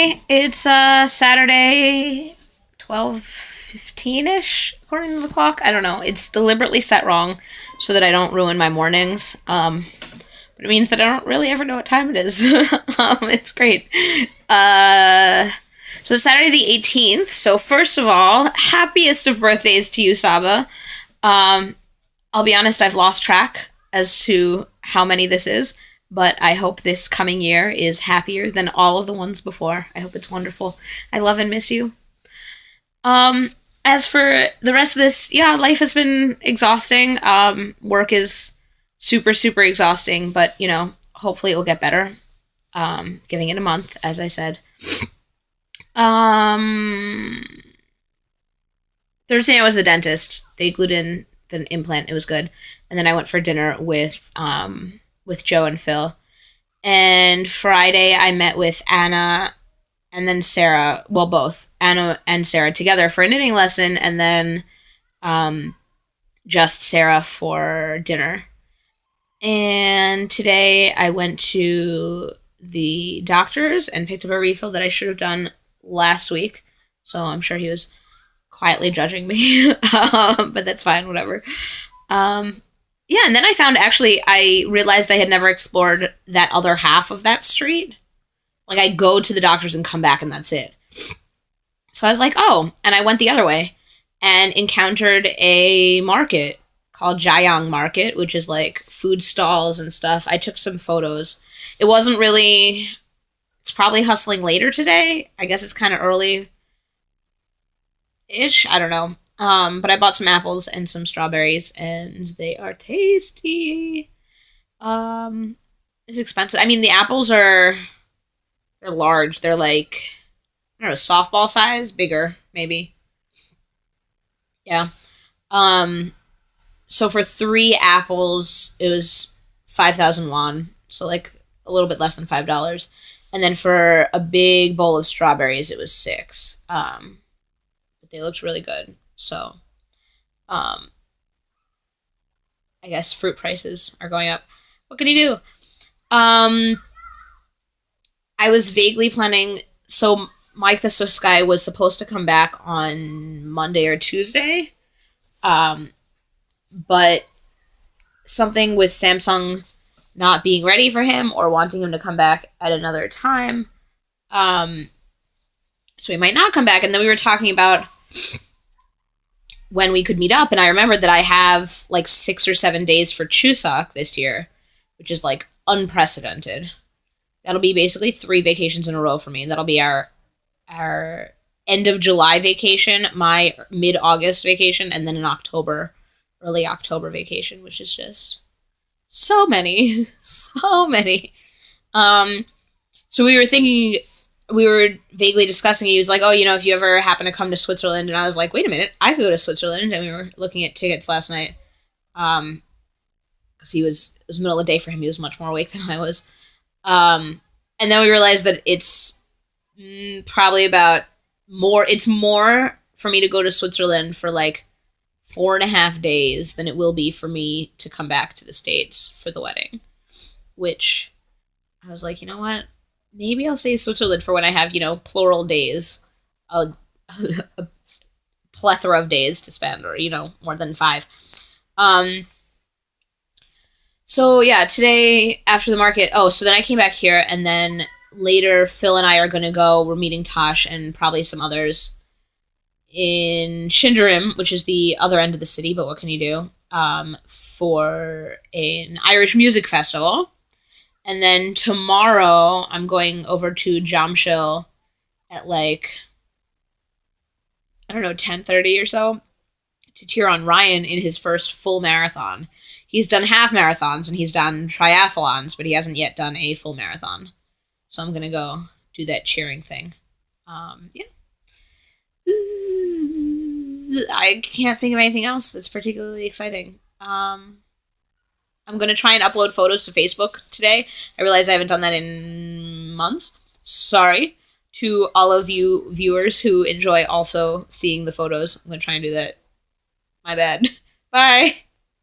Hi, it's Saturday, 12:15-ish according to the clock. I don't know. It's deliberately set wrong so that I don't ruin my mornings. But it means that I don't really ever know what time it is. It's great. Uh, so Saturday the 18th. So first of all, happiest of birthdays to you, Saba. Um, I'll be honest, I've lost track as to how many this is, but I hope this coming year is happier than all of the ones before. I hope it's wonderful. I love and miss you. Um, as for the rest of this, yeah, life has been exhausting. Work is super, super exhausting, but, hopefully it will get better. Giving it a month, as I said. Um, Thursday I was the dentist. They glued in the implant. It was good. And then I went for dinner with Joe and Phil. And Friday I met with Anna and then Sarah. Well, both Anna and Sarah together for a knitting lesson, and then um, just Sarah for dinner. And today I went to the doctor's and picked up a refill that I should have done last week. So I'm sure he was quietly judging me, but that's fine, whatever. Um, yeah, and then I realized I had never explored that other half of that street. Like, I go to the doctor's and come back, and that's it. So I was like, oh, and I went the other way and encountered a market called Jayang Market, which is like food stalls and stuff. I took some photos. It wasn't really, it's probably hustling later today. I guess it's kind of early ish. I don't know. But I bought some apples and some strawberries, and they are tasty. Um, it's expensive. I mean, the apples they're large. They're like, I don't know, softball size, bigger maybe. Yeah. Um, so for three apples, it was 5,000 won, so like a little bit less than $5. And then for a big bowl of strawberries, it was six. But they looked really good. So, um, I guess fruit prices are going up. What can you do? Um, I was vaguely planning. So Mike the Swiss guy was supposed to come back on Monday or Tuesday, um, but something with Samsung not being ready for him or wanting him to come back at another time. Um, so he might not come back. And then we were talking about when we could meet up, and I remembered that I have like 6 or 7 days for Chuseok this year, which is like unprecedented. That'll be basically 3 vacations in a row for me. That'll be our end of July vacation, my mid August vacation, and then an early October vacation, which is just so many, so many. Um, so we were vaguely discussing it. He was like, oh, if you ever happen to come to Switzerland. And I was like, wait a minute, I could go to Switzerland. And we were looking at tickets last night. Because it was middle of the day for him. He was much more awake than I was. And then we realized that it's probably it's more for me to go to Switzerland for like 4.5 days than it will be for me to come back to the States for the wedding. Which I was like, you know what? Maybe I'll say Switzerland for when I have, plural days. A, a plethora of days to spend, or, more than 5. Um, so yeah, today after the market, so then I came back here, and then later Phil and I are going to go, we're meeting Tosh and probably some others in Shindarim, which is the other end of the city, but what can you do? For an Irish music festival. And then tomorrow, I'm going over to Jamshil at like, I don't know, 10:30 or so to cheer on Ryan in his first full marathon. He's done half marathons and he's done triathlons, but he hasn't yet done a full marathon. So I'm going to go do that cheering thing. Yeah. I can't think of anything else that's particularly exciting. I'm going to try and upload photos to Facebook today. I realize I haven't done that in months. Sorry to all of you viewers who enjoy also seeing the photos. I'm going to try and do that. My bad. Bye.